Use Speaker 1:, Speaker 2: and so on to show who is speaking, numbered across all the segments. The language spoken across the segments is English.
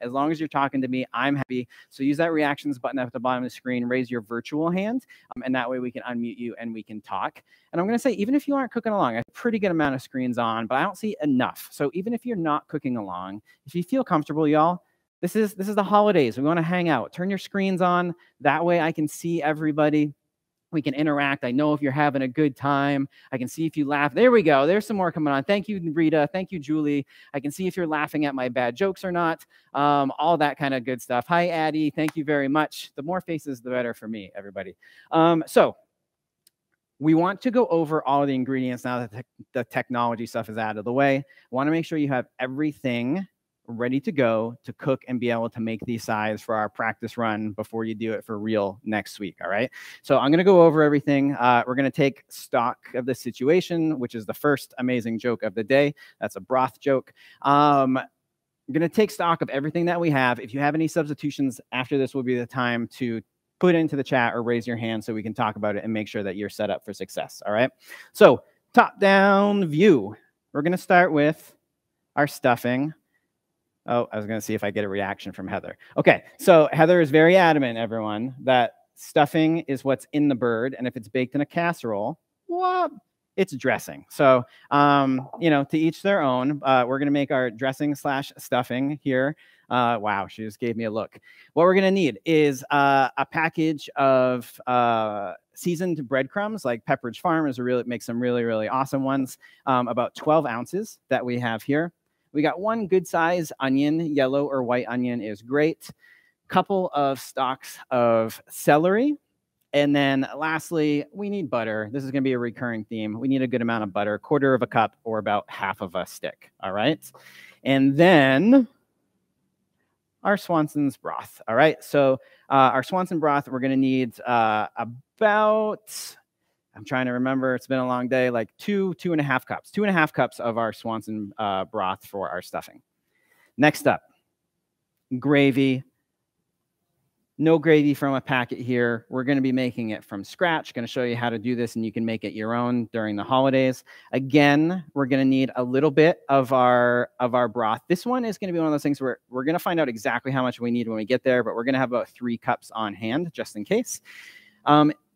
Speaker 1: As long as you're talking to me, I'm happy. So use that reactions button at the bottom of the screen, raise your virtual hand, and that way we can unmute you and we can talk. And I'm going to say, even if you aren't cooking along, I have a pretty good amount of screens on, but I don't see enough. So even if you're not cooking along, if you feel comfortable, y'all, this is the holidays. We want to hang out. Turn your screens on. That way I can see everybody. We can interact. I know if you're having a good time. I can see if you laugh. There we go. There's some more coming on. Thank you, Rita. Thank you, Julie. I can see if you're laughing at my bad jokes or not. All that kind of good stuff. Hi, Addie. Thank you very much. The more faces, the better for me, everybody. So we want to go over all of the ingredients now that the technology stuff is out of the way. I want to make sure you have everything ready to go to cook and be able to make these sides for our practice run before you do it for real next week. All right. So I'm going to go over everything. We're going to take stock of the situation, which is the first amazing joke of the day. That's a broth joke. I'm going to take stock of everything that we have. If you have any substitutions after this will be the time to put it into the chat or raise your hand so we can talk about it and make sure that you're set up for success. All right. So top down view. We're going to start with our stuffing. Oh, I was going to see if I get a reaction from Heather. Okay, so Heather is very adamant, everyone, that stuffing is what's in the bird, and if it's baked in a casserole, what? It's dressing. So, you know, to each their own. We're going to make our dressing / stuffing here. Wow, she just gave me a look. What we're going to need is a package of seasoned breadcrumbs, like Pepperidge Farm makes some really, really awesome ones. About 12 ounces that we have here. We got one good size onion, yellow or white onion is great. Couple of stalks of celery. And then lastly, we need butter. This is going to be a recurring theme. We need a good amount of butter, 1/4 cup or about 1/2 of a stick. All right. And then our Swanson's broth. All right. So our Swanson broth, we're going to need about, I'm trying to remember, it's been a long day, like 2.5 cups. 2.5 cups of our Swanson broth for our stuffing. Next up, gravy. No gravy from a packet here. We're going to be making it from scratch. Going to show you how to do this, and you can make it your own during the holidays. Again, we're going to need a little bit of our broth. This one is going to be one of those things where we're going to find out exactly how much we need when we get there, but we're going to have about 3 cups on hand just in case.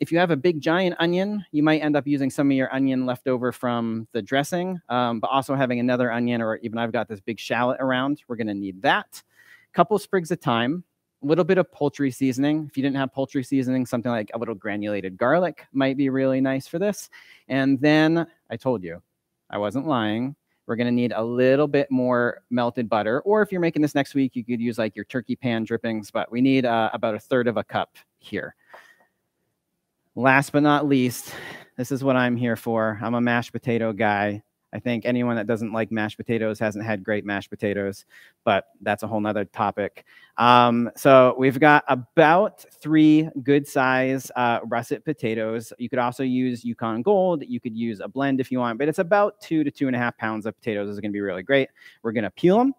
Speaker 1: If you have a big giant onion, you might end up using some of your onion left over from the dressing, but also having another onion, or even I've got this big shallot around, we're going to need that. Couple sprigs of thyme, a little bit of poultry seasoning. If you didn't have poultry seasoning, something like a little granulated garlic might be really nice for this. And then I told you, I wasn't lying. We're going to need a little bit more melted butter, or if you're making this next week, you could use like your turkey pan drippings, but we need about 1/3 cup here. Last but not least, this is what I'm here for. I'm a mashed potato guy. I think anyone that doesn't like mashed potatoes hasn't had great mashed potatoes, but that's a whole nother topic. So we've got about 3 good size russet potatoes. You could also use Yukon Gold. You could use a blend if you want, but it's about 2 to 2.5 pounds of potatoes. This is going to be really great. We're going to peel them.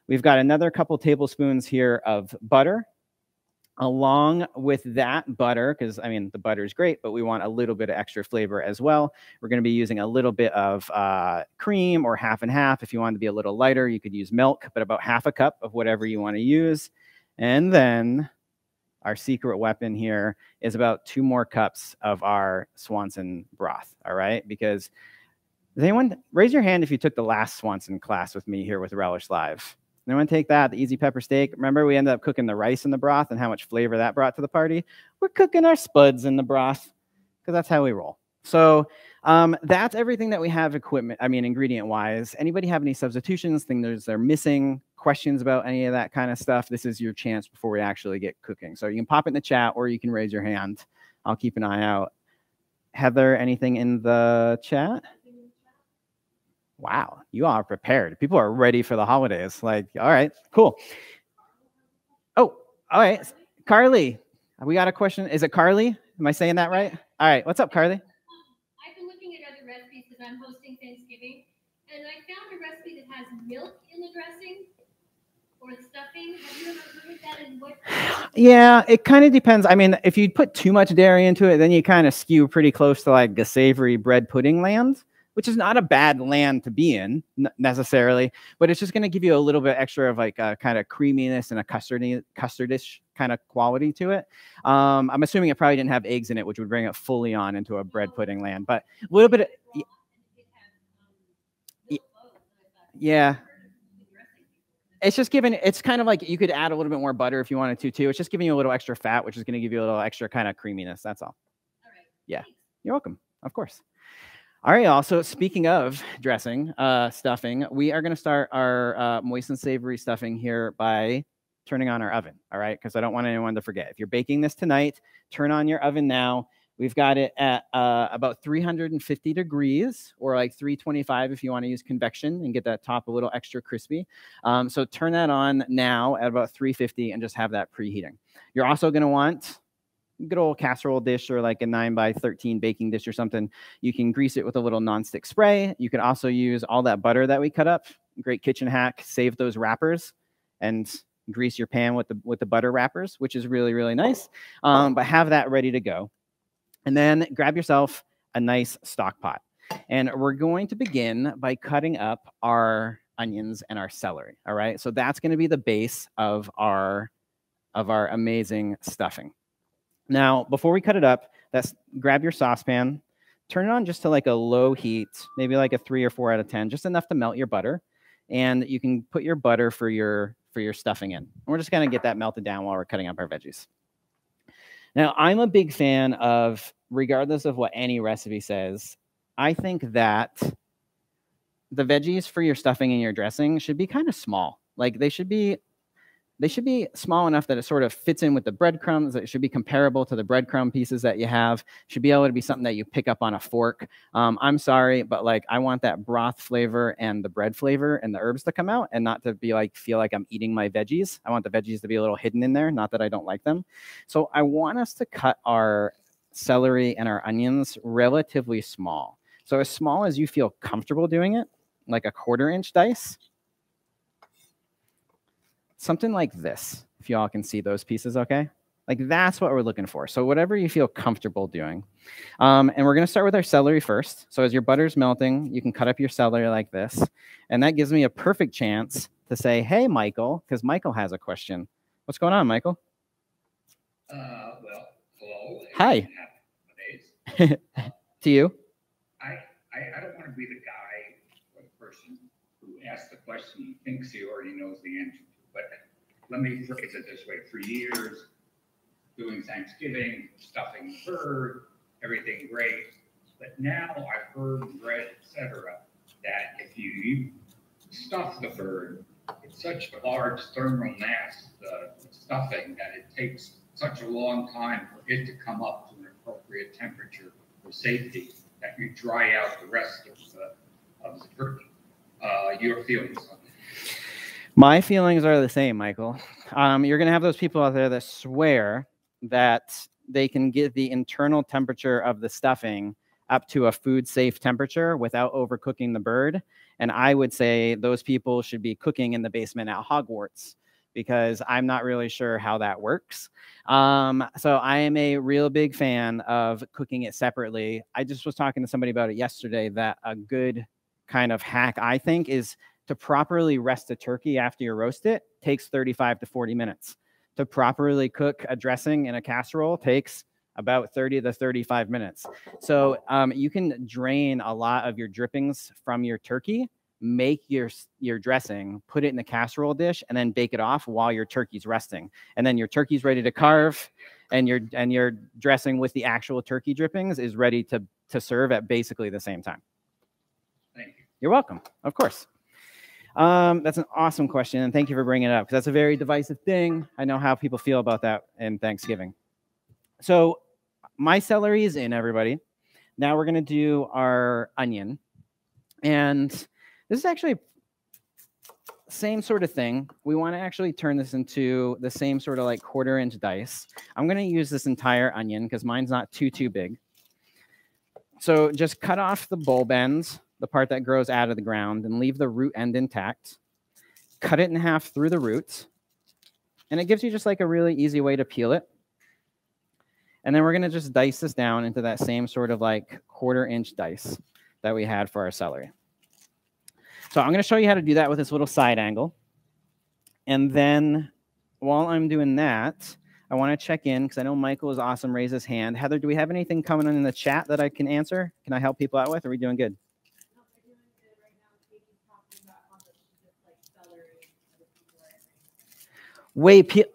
Speaker 1: We've got another couple tablespoons here of butter. Along with that butter, because I mean the butter is great, but we want a little bit of extra flavor as well. We're going to be using a little bit of cream, or 1/2 and 1/2. If you want to be a little lighter, you could use milk, but about 1/2 cup of whatever you want to use. And then our secret weapon here is about 2 more cups of our Swanson broth. All right, because does anyone raise your hand if you took the last Swanson class with me here with RelishLIVE? Anyone take that, the easy pepper steak? Remember, we ended up cooking the rice in the broth and how much flavor that brought to the party? We're cooking our spuds in the broth because that's how we roll. So that's everything that we have ingredient-wise. Anybody have any substitutions, things they're missing, questions about any of that kind of stuff? This is your chance before we actually get cooking. So you can pop it in the chat or you can raise your hand. I'll keep an eye out. Heather, anything in the chat? Wow, you all are prepared. People are ready for the holidays. Like, all right, cool. Oh, all right. Carly, we got a question. Is it Carly? Am I saying that right? All right, what's up, Carly?
Speaker 2: I've been looking at other recipes because I'm hosting Thanksgiving, and I found a recipe that has milk in the dressing or stuffing. Have you ever heard of that? And what?
Speaker 1: Yeah, it kind of depends. I mean, if you put too much dairy into it, then you kind of skew pretty close to like the savory bread pudding land, which is not a bad land to be in necessarily, but it's just going to give you a little bit extra of like a kind of creaminess and a custardish kind of quality to it. I'm assuming it probably didn't have eggs in it, which would bring it fully on into a bread pudding land, but a little bit of, yeah. It's just giving, it's kind of like you could add a little bit more butter if you wanted to too. It's just giving you a little extra fat, which is going to give you a little extra kind of creaminess. That's all. All right. Yeah. You're welcome. Of course. All right, y'all. So speaking of dressing, stuffing, we are going to start our moist and savory stuffing here by turning on our oven. All right. Because I don't want anyone to forget. If you're baking this tonight, turn on your oven now. We've got it at about 350 degrees or like 325 if you want to use convection and get that top a little extra crispy. So turn that on now at about 350 and just have that preheating. You're also going to want a good old casserole dish or like a 9x13 baking dish or something. You can grease it with a little nonstick spray. You can also use all that butter that we cut up. Great kitchen hack. Save those wrappers and grease your pan with the butter wrappers, which is really, really nice. But have that ready to go. And then grab yourself a nice stock pot. And we're going to begin by cutting up our onions and our celery. All right. So that's going to be the base of our amazing stuffing. Now, before we cut it up, grab your saucepan, turn it on just to like a low heat, maybe like a 3 or 4 out of 10, just enough to melt your butter. And you can put your butter for your stuffing in. And we're just going to get that melted down while we're cutting up our veggies. Now, I'm a big fan of, regardless of what any recipe says, I think that the veggies for your stuffing and your dressing should be kind of small. Like they should be small enough that it sort of fits in with the breadcrumbs. It should be comparable to the breadcrumb pieces that you have. Should be able to be something that you pick up on a fork. I'm sorry, but like I want that broth flavor and the bread flavor and the herbs to come out and not to be like, feel like I'm eating my veggies. I want the veggies to be a little hidden in there, not that I don't like them. So I want us to cut our celery and our onions relatively small. So as small as you feel comfortable doing it, like a 1/4 inch dice. Something like this, if you all can see those pieces, okay? Like that's what we're looking for. So whatever you feel comfortable doing. And we're going to start with our celery first. So as your butter's melting, you can cut up your celery like this. And that gives me a perfect chance to say, hey, Michael, because Michael has a question. What's going on, Michael?
Speaker 3: Well, hello.
Speaker 1: Hi. To you.
Speaker 3: I don't want to be the guy or the person who asks the question he thinks he already knows the answer to. But let me phrase it this way. For years, doing Thanksgiving, stuffing the bird, everything great. But now I've heard, read, etc., that if you stuff the bird, it's such a large thermal mass, the stuffing, that it takes such a long time for it to come up to an appropriate temperature for safety that you dry out the rest of the turkey. Your feelings on that?
Speaker 1: My feelings are the same, Michael. You're going to have those people out there that swear that they can get the internal temperature of the stuffing up to a food safe temperature without overcooking the bird. And I would say those people should be cooking in the basement at Hogwarts because I'm not really sure how that works. So I am a real big fan of cooking it separately. I just was talking to somebody about it yesterday that a good kind of hack, I think, is to properly rest a turkey after you roast it takes 35 to 40 minutes. To properly cook a dressing in a casserole takes about 30 to 35 minutes. So you can drain a lot of your drippings from your turkey, make your dressing, put it in the casserole dish, and then bake it off while your turkey's resting. And then your turkey's ready to carve, and your dressing with the actual turkey drippings is ready to serve at basically the same time.
Speaker 3: Thank you.
Speaker 1: You're welcome. Of course. That's an awesome question, and thank you for bringing it up, because that's a very divisive thing. I know how people feel about that in Thanksgiving. So my celery is in, everybody. Now we're going to do our onion. And this is actually same sort of thing. We want to actually turn this into the same sort of like 1/4 inch dice. I'm going to use this entire onion because mine's not too big. So just cut off the bulb ends, the part that grows out of the ground, and leave the root end intact. Cut it in half through the roots. And it gives you just like a really easy way to peel it. And then we're going to just dice this down into that same sort of like 1/4 inch dice. that we had for our celery. So I'm going to show you how to do that with this little side angle. And then while I'm doing that, I want to check in because I know Michael is awesome, raise his hand. Heather, do we have anything coming in the chat that I can answer? Can I help people out with? Are we doing good? Wait,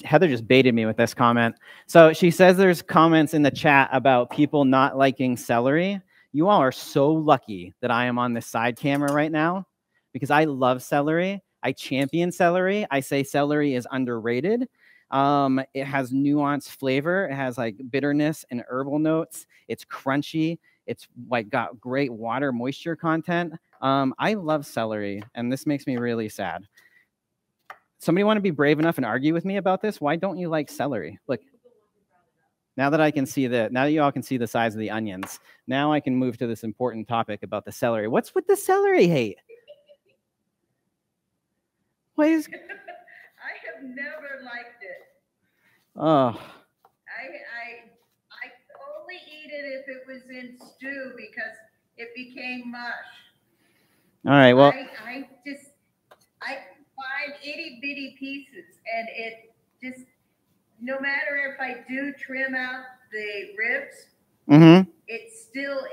Speaker 1: Heather just baited me with this comment. So she says there's comments in the chat about people not liking celery. You all are so lucky that I am on this side camera right now because I love celery. I champion celery. I say celery is underrated. It has nuanced flavor. It has like bitterness and herbal notes. It's crunchy. It's like got great water moisture content. I love celery, and this makes me really sad. Somebody want to be brave enough and argue with me about this? Why don't you like celery? Look, now that I can see now that you all can see the size of the onions, now I can move to this important topic about the celery. What's with the celery hate? What is?
Speaker 4: I have never liked it.
Speaker 1: Oh.
Speaker 4: I only eat it if it was in stew because it became mush.
Speaker 1: All right. Well,
Speaker 4: I find itty bitty pieces, and it just, no matter if I do trim out the ribs, it's the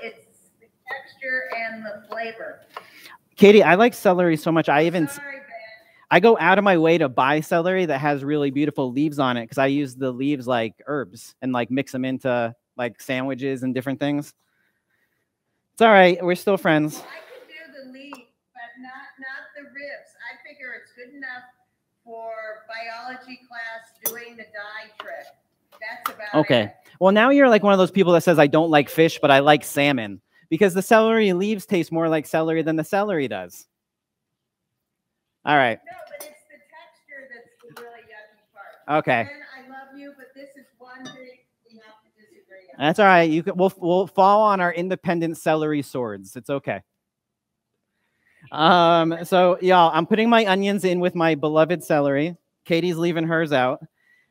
Speaker 4: texture and the flavor.
Speaker 1: Katie, I like celery so much.
Speaker 4: Sorry, Ben.
Speaker 1: I go out of my way to buy celery that has really beautiful leaves on it because I use the leaves like herbs and like mix them into like sandwiches and different things. It's all right. We're still friends.
Speaker 4: Well, I could do the leaves, but not the ribs. I figure it's good enough for biology class doing the dye trick. That's about it.
Speaker 1: Well, now you're like one of those people that says I don't like fish, but I like salmon because the celery leaves taste more like celery than the celery does. All right.
Speaker 4: No, but it's the texture that's the really yucky part.
Speaker 1: Okay.
Speaker 4: Ben, I love you, but this is one thing we have to disagree on.
Speaker 1: That's all right. We'll fall on our independent celery swords. It's okay. So y'all, I'm putting my onions in with my beloved celery. Katie's leaving hers out.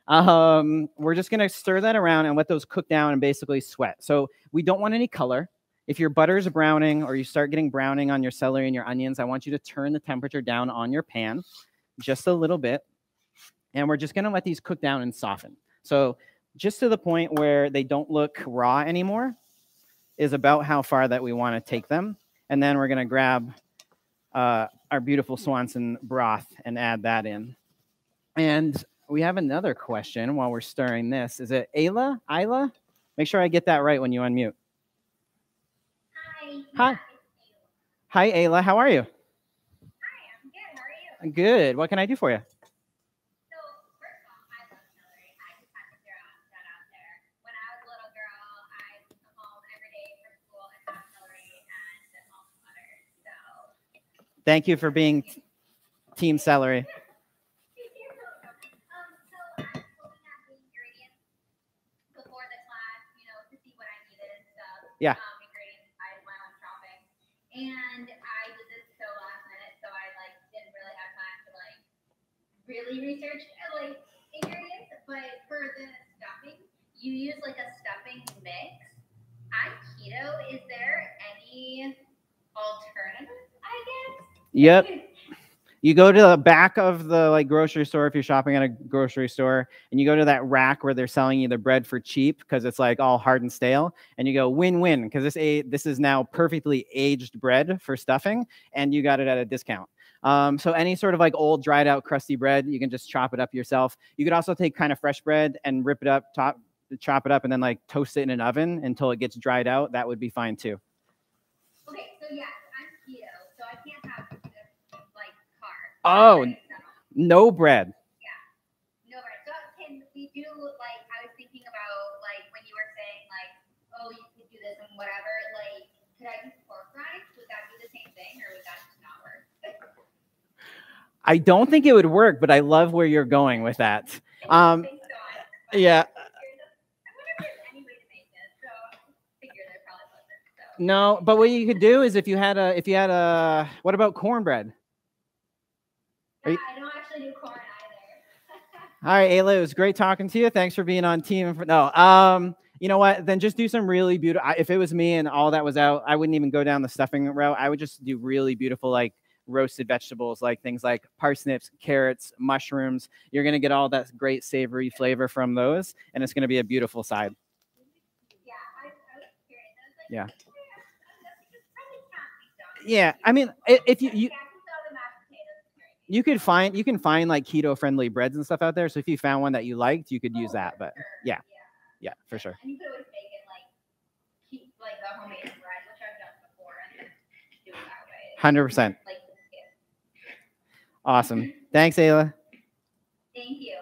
Speaker 1: We're just gonna stir that around and let those cook down and basically sweat. So we don't want any color. If your butter is browning or you start getting browning on your celery and your onions, I want you to turn the temperature down on your pan just a little bit. And we're just gonna let these cook down and soften. So just to the point where they don't look raw anymore is about how far that we want to take them. And then we're gonna grab our beautiful Swanson broth and add that in. And we have another question while we're stirring this. Is it Ayla? Ayla? Make sure I get that right when you unmute.
Speaker 2: Hi.
Speaker 1: Hi, Ayla. How are you?
Speaker 2: Hi, I'm good. How are you?
Speaker 1: Good. What can I do for you?
Speaker 2: So, first off, I love celery. I just have to throw that out there. When I was a little girl, I would come home every day from school and have celery and almond butter. So,
Speaker 1: thank you for being Team Celery.
Speaker 2: So, I was looking at the ingredients before the class, to see what I needed and stuff.
Speaker 1: Yeah.
Speaker 2: Ingredients, I did my own shopping. And I did this so last minute, so I didn't really have time to really research ingredients. But for the stuffing, you use a stuffing mix. I'm keto. Is there any alternative, I guess?
Speaker 1: Yep. You go to the back of the grocery store if you're shopping at a grocery store, and you go to that rack where they're selling you the bread for cheap because it's all hard and stale, and you go win-win because this is now perfectly aged bread for stuffing, and you got it at a discount. So any sort of old dried out crusty bread, you can just chop it up yourself. You could also take kind of fresh bread and rip it up, chop it up, and then toast it in an oven until it gets dried out. That would be fine too.
Speaker 2: Okay, so yes, I'm keto, so I can't have carbs.
Speaker 1: Oh, no bread.
Speaker 2: Yeah, no bread. So can we do I was thinking about when you were saying oh, you could do this and whatever. Could I do pork rinds? Would that be the same thing, or would that just not work?
Speaker 1: I don't think it would work, but I love where you're going with that.
Speaker 2: I don't think so.
Speaker 1: Yeah.
Speaker 2: I wonder if there's any way to make this. So I figure there probably wasn't. So.
Speaker 1: No, but what you could do is if you had a what about cornbread?
Speaker 2: I don't actually do corn either.
Speaker 1: All right, Ayla, it was great talking to you. Thanks for being on team. No, You know what? Then just do some really beautiful. If it was me and all that was out, I wouldn't even go down the stuffing route. I would just do really beautiful, like roasted vegetables, like things like parsnips, carrots, mushrooms. You're going to get all that great savory flavor from those, and it's going to be a beautiful side.
Speaker 2: Yeah, I was curious. I was like,
Speaker 1: Yeah.
Speaker 2: this probably can't be done.
Speaker 1: Yeah, I mean, if you
Speaker 2: Yeah, I can sell the mashed potatoes. It's great.
Speaker 1: you can find like keto friendly breads and stuff out there. So if you found one that you liked, you could use that. But
Speaker 2: Sure.
Speaker 1: yeah, for sure.
Speaker 2: And you could always make it like keep like the homemade bread, which I've done before, and then do it that way.
Speaker 1: 100%.
Speaker 2: Like the skip.
Speaker 1: Awesome. Thanks, Ayla.
Speaker 2: Thank you.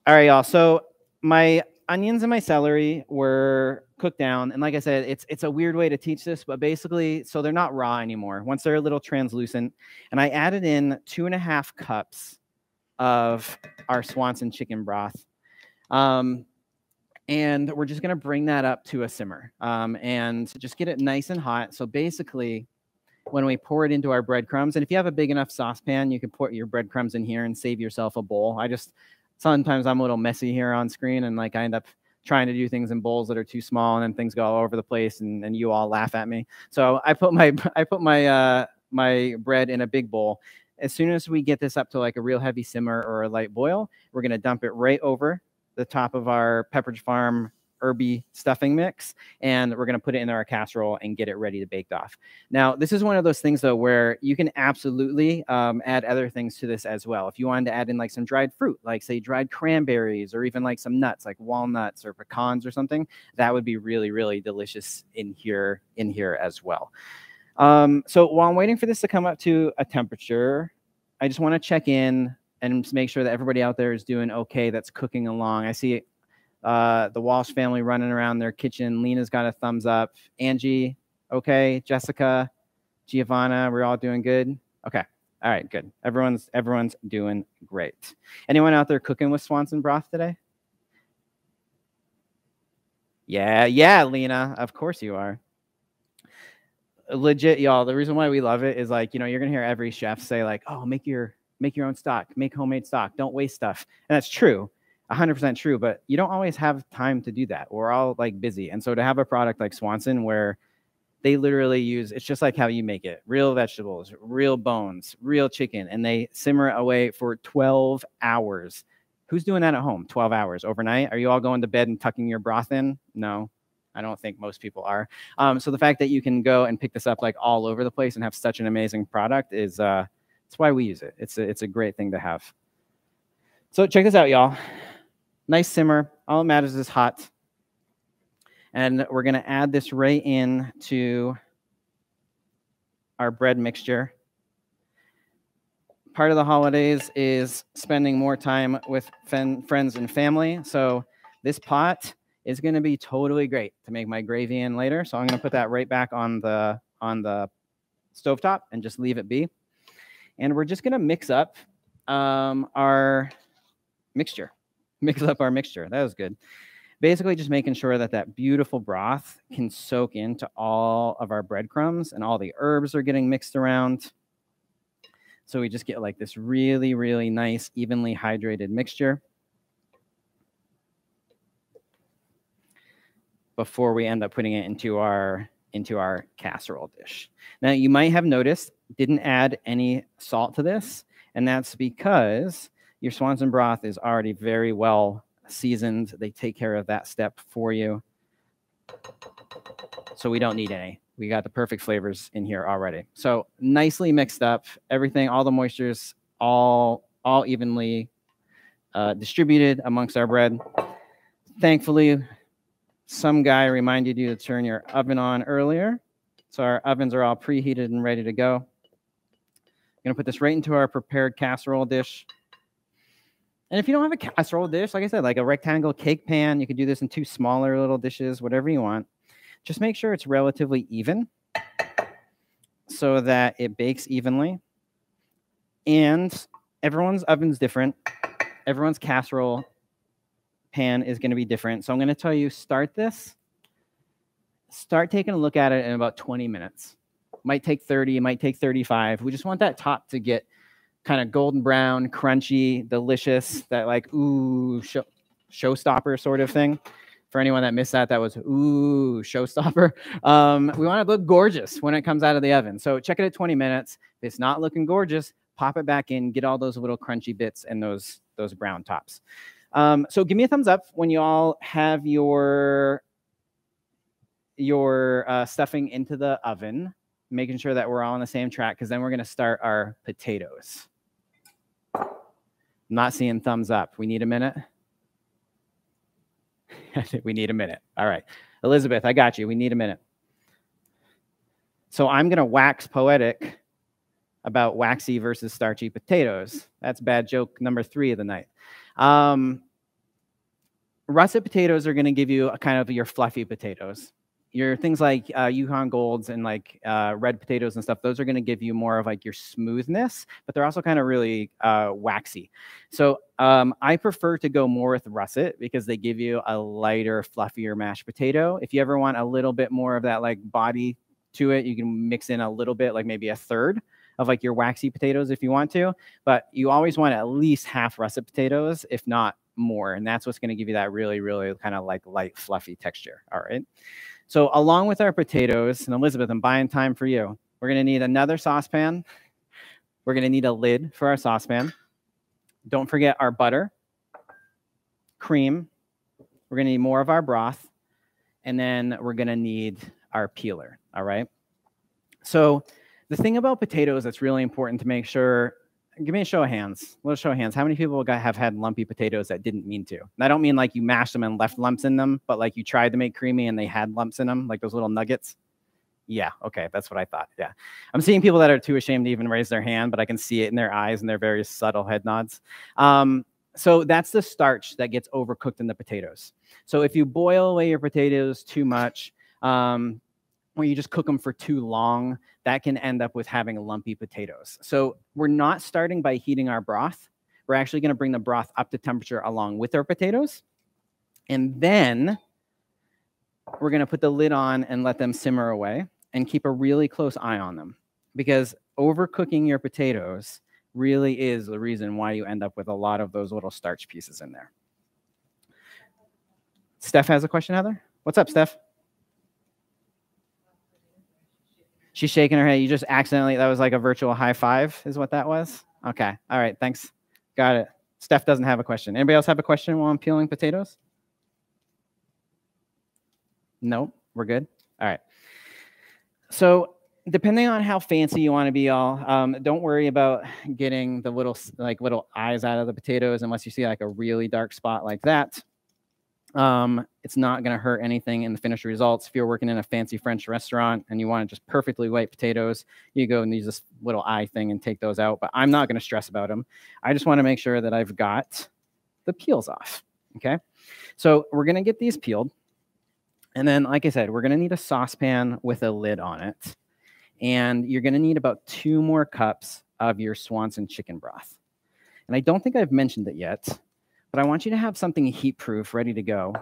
Speaker 1: All right, y'all. So my onions and my celery were cooked down, and like I said, it's a weird way to teach this, but basically, so they're not raw anymore. Once they're a little translucent, and I added in 2.5 cups of our Swanson chicken broth. And we're just going to bring that up to a simmer and just get it nice and hot. So basically, when we pour it into our breadcrumbs, and if you have a big enough saucepan, you can put your breadcrumbs in here and save yourself a bowl. Sometimes I'm a little messy here on screen, and like I end up trying to do things in bowls that are too small, and then things go all over the place, and you all laugh at me. So I put my my bread in a big bowl. As soon as we get this up to like a real heavy simmer or a light boil, we're going to dump it right over the top of our Pepperidge Farm herby stuffing mix, and we're going to put it in our casserole and get it ready to bake off. Now, this is one of those things, though, where you can absolutely add other things to this as well. If you wanted to add in like some dried fruit, like say dried cranberries, or even like some nuts, like walnuts or pecans or something, that would be really, really delicious in here as well. So while I'm waiting for this to come up to a temperature, I just want to check in and make sure that everybody out there is doing okay that's cooking along. I see the Walsh family running around their kitchen. Lena's got a thumbs up. Angie, okay. Jessica, Giovanna, we're all doing good. Okay. All right, good. Everyone's doing great. Anyone out there cooking with Swanson broth today? Yeah, Lena. Of course you are. Legit, y'all. The reason why we love it is like, you're gonna hear every chef say like, oh, make your own stock, make homemade stock, don't waste stuff. And that's true, 100% true, but you don't always have time to do that. We're all like busy. And so to have a product like Swanson where they literally use, it's just like how you make it, real vegetables, real bones, real chicken, and they simmer it away for 12 hours. Who's doing that at home? 12 hours overnight? Are you all going to bed and tucking your broth in? No, I don't think most people are. So the fact that you can go and pick this up like all over the place and have such an amazing product is, that's why we use it. It's a great thing to have. So check this out, y'all. Nice simmer. All that matters is hot. And we're going to add this right in to our bread mixture. Part of the holidays is spending more time with friends and family. So this pot is going to be totally great to make my gravy in later. So I'm going to put that right back on the stovetop and just leave it be. And we're just going to mix up our mixture. That was good. Basically just making sure that that beautiful broth can soak into all of our breadcrumbs and all the herbs are getting mixed around. So we just get like this really, really nice, evenly hydrated mixture before we end up putting it into our casserole dish. Now, you might have noticed, didn't add any salt to this, and that's because your Swanson broth is already very well seasoned. They take care of that step for you. So we don't need any. We got the perfect flavors in here already. So nicely mixed up, everything, all the moistures, all evenly distributed amongst our bread. Thankfully, some guy reminded you to turn your oven on earlier. So our ovens are all preheated and ready to go. I'm going to put this right into our prepared casserole dish. And if you don't have a casserole dish, like I said, like a rectangle cake pan, you could do this in 2 smaller little dishes, whatever you want. Just make sure it's relatively even so that it bakes evenly. And everyone's oven's different. Everyone's casserole pan is going to be different. So I'm going to tell you, start taking a look at it in about 20 minutes. Might take 30, it might take 35. We just want that top to get kind of golden brown, crunchy, delicious, that like, ooh, showstopper sort of thing. For anyone that missed that, that was, ooh, showstopper. We want it to look gorgeous when it comes out of the oven. So check it at 20 minutes. If it's not looking gorgeous, pop it back in, get all those little crunchy bits and those brown tops. So give me a thumbs up when you all have your stuffing into the oven, making sure that we're all on the same track, because then we're going to start our potatoes. I'm not seeing thumbs up. We need a minute. We need a minute. All right. Elizabeth, I got you. We need a minute. So I'm going to wax poetic about waxy versus starchy potatoes. That's bad joke number 3 of the night. Russet potatoes are going to give you a kind of your fluffy potatoes. Your things like Yukon Golds and like red potatoes and stuff, those are going to give you more of like your smoothness, but they're also kind of really waxy. So I prefer to go more with russet because they give you a lighter, fluffier mashed potato. If you ever want a little bit more of that like body to it, you can mix in a little bit, like maybe a third of like your waxy potatoes if you want to, but you always want at least half russet potatoes, if not more. And that's what's going to give you that really, really kind of like light, fluffy texture. All right. So along with our potatoes, and Elizabeth, I'm buying time for you. We're going to need another saucepan. We're going to need a lid for our saucepan. Don't forget our butter, cream. We're going to need more of our broth. And then we're going to need our peeler. All right. So the thing about potatoes that's really important to make sure, give me a show of hands. Let's show of hands. How many people have had lumpy potatoes that didn't mean to? And I don't mean like you mashed them and left lumps in them, but like you tried to make creamy and they had lumps in them, like those little nuggets. Yeah, okay, that's what I thought. Yeah. I'm seeing people that are too ashamed to even raise their hand, but I can see it in their eyes and their very subtle head nods. So that's the starch that gets overcooked in the potatoes. So if you boil away your potatoes too much, or you just cook them for too long, that can end up with having lumpy potatoes. So we're not starting by heating our broth. We're actually going to bring the broth up to temperature along with our potatoes. And then we're going to put the lid on and let them simmer away and keep a really close eye on them, because overcooking your potatoes really is the reason why you end up with a lot of those little starch pieces in there. Steph has a question, Heather? What's up, Steph? She's shaking her head. You just accidentally, that was like a virtual high five is what that was? Okay. All right. Thanks. Got it. Steph doesn't have a question. Anybody else have a question while I'm peeling potatoes? No, we're good. All right. So depending on how fancy you want to be, all, don't worry about getting the little eyes out of the potatoes unless you see like a really dark spot like that. It's not going to hurt anything in the finished results. If you're working in a fancy French restaurant and you want just perfectly white potatoes, you go and use this little eye thing and take those out. But I'm not going to stress about them. I just want to make sure that I've got the peels off. Okay. So we're going to get these peeled. And then, like I said, we're going to need a saucepan with a lid on it. And you're going to need about 2 more cups of your Swanson chicken broth. And I don't think I've mentioned it yet, but I want you to have something heat-proof ready to go,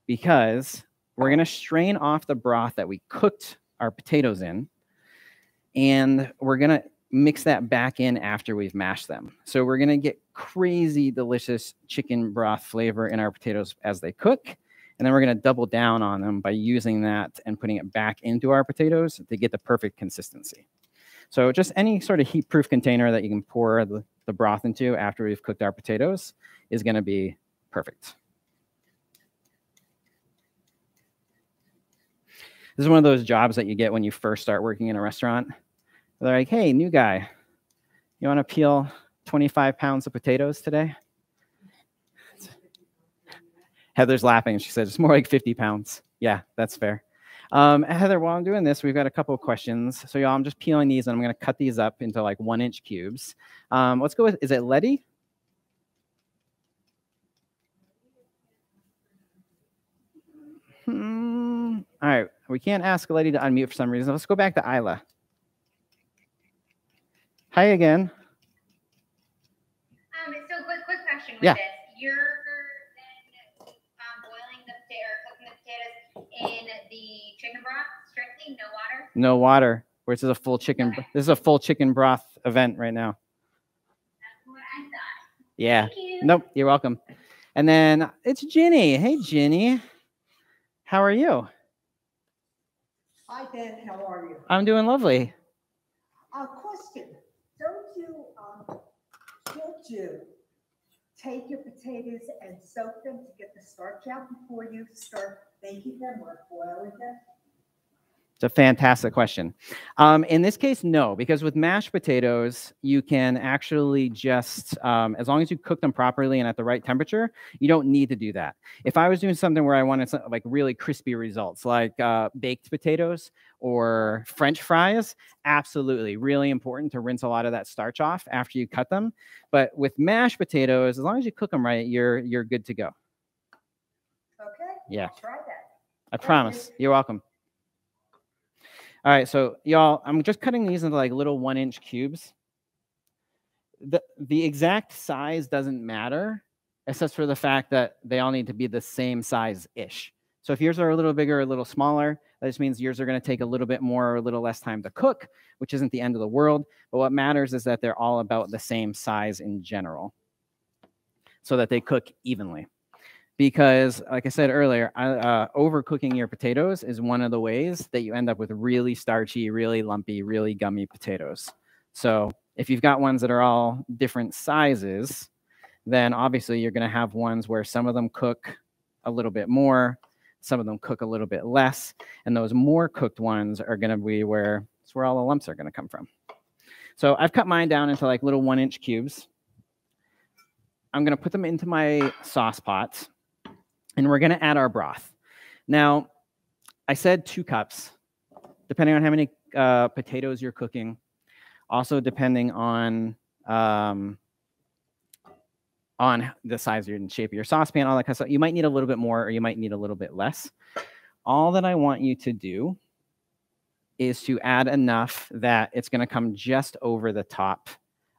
Speaker 1: because we're going to strain off the broth that we cooked our potatoes in, and we're going to mix that back in after we've mashed them. So we're going to get crazy delicious chicken broth flavor in our potatoes as they cook, and then we're going to double down on them by using that and putting it back into our potatoes to get the perfect consistency. So just any sort of heat-proof container that you can pour the broth into after we've cooked our potatoes is going to be perfect. This is one of those jobs that you get when you first start working in a restaurant. They're like, hey, new guy, you want to peel 25 pounds of potatoes today? Heather's laughing. She says, it's more like 50 pounds. Yeah, that's fair. Heather, while I'm doing this, we've got a couple of questions. So y'all, I'm just peeling these, and I'm going to cut these up into like 1-inch cubes. Let's go with, is it Letty? All right, we can't ask Letty to unmute for some reason. Let's go back to Isla. Hi again.
Speaker 2: So quick question with
Speaker 1: yeah.
Speaker 2: this. You're then boiling the potato or cooking the potatoes in the chicken broth strictly, no water?
Speaker 1: No water. This is a full chicken. Okay. This is a full chicken broth event right now.
Speaker 2: That's what I thought.
Speaker 1: Yeah.
Speaker 2: Thank you.
Speaker 1: Nope. You're welcome. And then it's Ginny. Hey, Ginny. How are you?
Speaker 5: Hi, Ben. How are you?
Speaker 1: I'm doing lovely.
Speaker 5: Question. Should you take your potatoes and soak them to get the starch out before you start baking them or boiling them?
Speaker 1: It's a fantastic question. In this case, no, because with mashed potatoes, you can actually just, as long as you cook them properly and at the right temperature, you don't need to do that. If I was doing something where I wanted some, like really crispy results, like baked potatoes or French fries, absolutely, really important to rinse a lot of that starch off after you cut them. But with mashed potatoes, as long as you cook them right, you're good to go.
Speaker 5: Okay.
Speaker 1: Yeah.
Speaker 5: I'll try that.
Speaker 1: I promise. You're welcome. All right, so y'all, I'm just cutting these into like little 1-inch cubes. The exact size doesn't matter, except for the fact that they all need to be the same size-ish. So if yours are a little bigger or a little smaller, that just means yours are going to take a little bit more or a little less time to cook, which isn't the end of the world. But what matters is that they're all about the same size in general, so that they cook evenly. Because, like I said earlier, overcooking your potatoes is one of the ways that you end up with really starchy, really lumpy, really gummy potatoes. So if you've got ones that are all different sizes, then obviously you're going to have ones where some of them cook a little bit more, some of them cook a little bit less, and those more cooked ones are going to be where it's where all the lumps are going to come from. So I've cut mine down into like little 1-inch cubes. I'm going to put them into my sauce pot. And we're going to add our broth. Now, I said 2 cups, depending on how many potatoes you're cooking. Also, depending on the size and shape of your saucepan, all that kind of stuff. You might need a little bit more, or you might need a little bit less. All that I want you to do is to add enough that it's going to come just over the top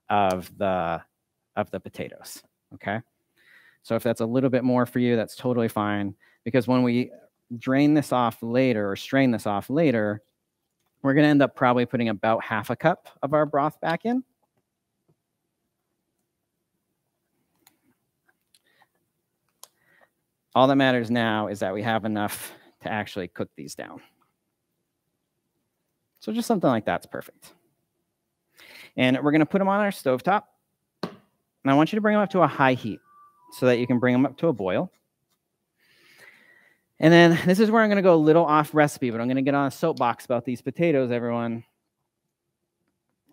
Speaker 1: of the potatoes. Okay. So if that's a little bit more for you, that's totally fine. Because when we drain this off later or strain this off later, we're going to end up probably putting about 1/2 cup of our broth back in. All that matters now is that we have enough to actually cook these down. So just something like that's perfect. And we're going to put them on our stovetop. And I want you to bring them up to a high heat, so that you can bring them up to a boil. And then this is where I'm going to go a little off recipe, but I'm going to get on a soapbox about these potatoes, everyone.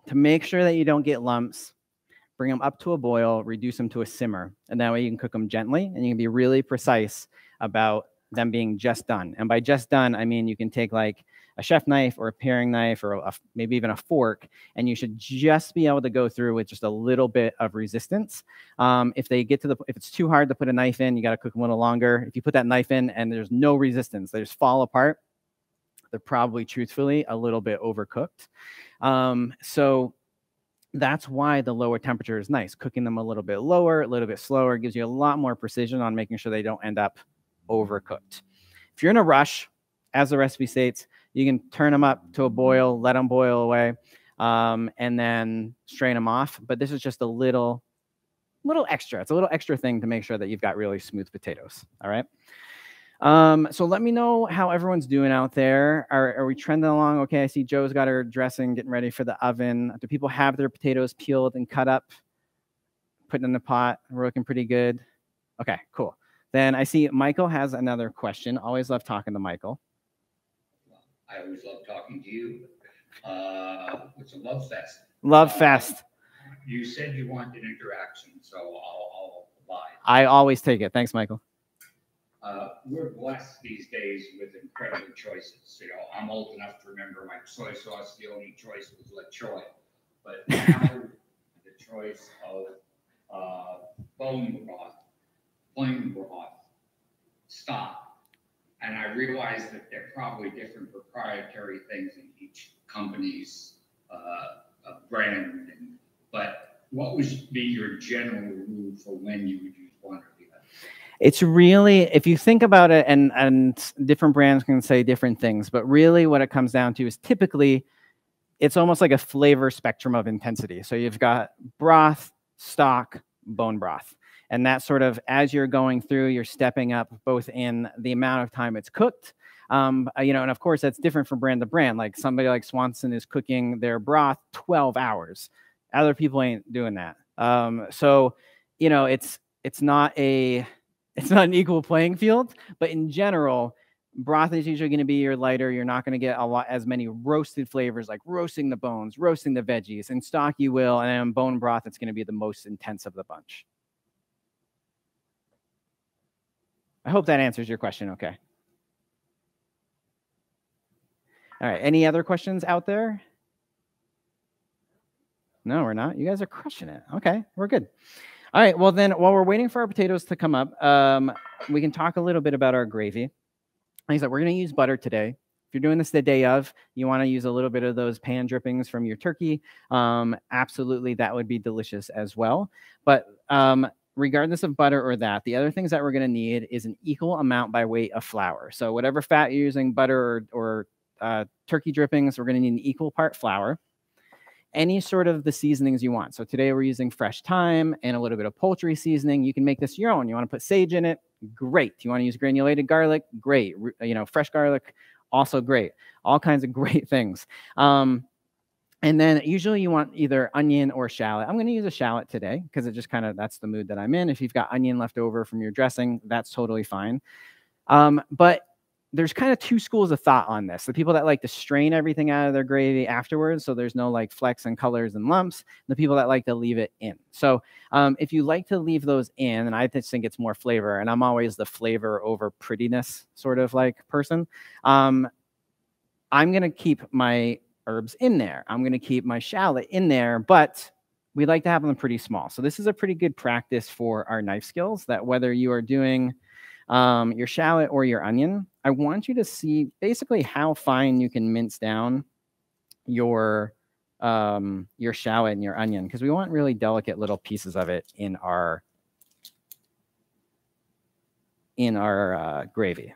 Speaker 1: To make sure that you don't get lumps, bring them up to a boil, reduce them to a simmer, and that way you can cook them gently, and you can be really precise about them being just done. And by just done, I mean you can take like a chef knife or a paring knife or maybe even a fork, and you should just be able to go through with just a little bit of resistance. If it's too hard to put a knife in, you got to cook them a little longer. If you put that knife in and there's no resistance, they just fall apart, they're probably truthfully a little bit overcooked. So that's why the lower temperature is nice. Cooking them a little bit lower, a little bit slower, gives you a lot more precision on making sure they don't end up overcooked. If you're in a rush, as the recipe states, you can turn them up to a boil, let them boil away, and then strain them off. But this is just a little extra. It's a little extra thing to make sure that you've got really smooth potatoes. All right. So let me know how everyone's doing out there. Are we trending along? Okay, I see Joe's got her dressing, getting ready for the oven. Do people have their potatoes peeled and cut up, put in the pot? We're looking pretty good. Okay, cool. Then I see Michael has another question. Always love talking to Michael.
Speaker 3: I always love talking to you. It's a love fest.
Speaker 1: Love fest.
Speaker 3: You said you wanted interaction, so I'll abide.
Speaker 1: I always take it. Thanks, Michael.
Speaker 3: We're blessed these days with incredible choices. You know, I'm old enough to remember my soy sauce. The only choice was LaCroix, but now the choice of bone broth, plain broth, stock. And I realize that they're probably different proprietary things in each company's brand. But what would be your general rule for when you would use one or the other?
Speaker 1: It's really, if you think about it, and different brands can say different things, but really what it comes down to is typically it's almost like a flavor spectrum of intensity. So you've got broth, stock, bone broth. And that sort of, as you're going through, you're stepping up both in the amount of time it's cooked. You know, and of course that's different from brand to brand. Like somebody like Swanson is cooking their broth 12 hours. Other people ain't doing that. So, you know, it's not an equal playing field, but in general, broth is usually going to be your lighter. You're not going to get as many roasted flavors, like roasting the bones, roasting the veggies. In stock you will, and in bone broth, it's going to be the most intense of the bunch. I hope that answers your question okay. All right, any other questions out there? No, we're not. You guys are crushing it. Okay, we're good. All right, well then, while we're waiting for our potatoes to come up, we can talk a little bit about our gravy. Like I said, we're going to use butter today. If you're doing this the day of, you want to use a little bit of those pan drippings from your turkey. Absolutely, that would be delicious as well. But regardless of butter or that, the other things that we're going to need is an equal amount by weight of flour. So whatever fat you're using, butter or turkey drippings, we're going to need an equal part flour. Any sort of the seasonings you want. So today we're using fresh thyme and a little bit of poultry seasoning. You can make this your own. You want to put sage in it? Great. You want to use granulated garlic? Great. You know, fresh garlic? Also great. All kinds of great things. And then usually you want either onion or shallot. I'm going to use a shallot today because it just kind of, that's the mood that I'm in. If you've got onion left over from your dressing, that's totally fine. But there's kind of two schools of thought on this. The people that like to strain everything out of their gravy afterwards, so there's no like flecks and colors and lumps. The people that like to leave it in. So if you like to leave those in, and I just think it's more flavor, and I'm always the flavor over prettiness sort of like person, I'm going to keep my herbs in there. I'm going to keep my shallot in there, but we like to have them pretty small. So this is a pretty good practice for our knife skills, that whether you are doing your shallot or your onion, I want you to see basically how fine you can mince down your shallot and your onion, because we want really delicate little pieces of it in our gravy.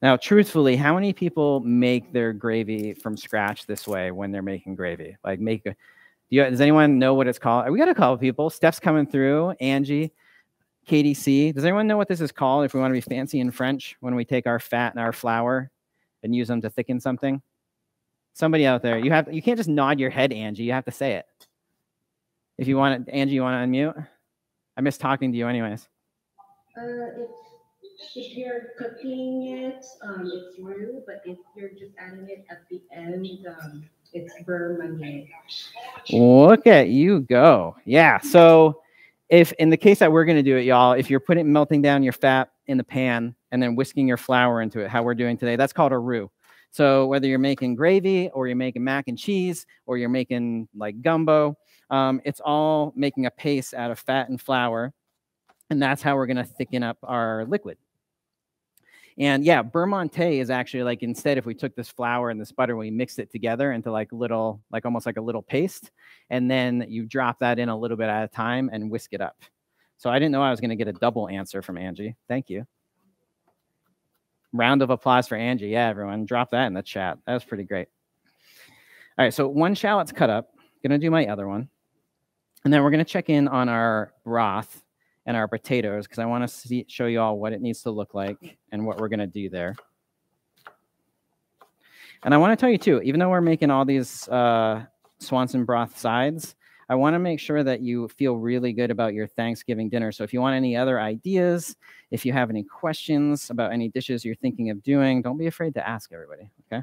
Speaker 1: Now, truthfully, how many people make their gravy from scratch this way when they're making gravy? Like does anyone know what it's called? We got a couple people. Steph's coming through. Angie. KDC. Does anyone know what this is called if we want to be fancy in French, when we take our fat and our flour and use them to thicken something? Somebody out there, you can't just nod your head, Angie. You have to say it. If you want it, Angie, you want to unmute? I miss talking to you anyways.
Speaker 6: If you're cooking it, it's roux, but if you're just adding it at the end, it's beurre manière.
Speaker 1: Look at you go. Yeah, so if in the case that we're going to do it, y'all, if you're melting down your fat in the pan and then whisking your flour into it, how we're doing today, that's called a roux. So whether you're making gravy or you're making mac and cheese or you're making like gumbo, it's all making a paste out of fat and flour. And that's how we're going to thicken up our liquid. And yeah, beurre monté is actually like, instead, if we took this flour and this butter, we mixed it together into like almost like a little paste, and then you drop that in a little bit at a time and whisk it up. So I didn't know I was going to get a double answer from Angie. Thank you. Round of applause for Angie. Yeah, everyone, drop that in the chat. That was pretty great. All right, so one shallot's cut up. Going to do my other one. And then we're going to check in on our broth and our potatoes, because I want to show you all what it needs to look like and what we're going to do there. And I want to tell you too, even though we're making all these Swanson broth sides, I want to make sure that you feel really good about your Thanksgiving dinner. So if you want any other ideas, if you have any questions about any dishes you're thinking of doing, don't be afraid to ask everybody, okay?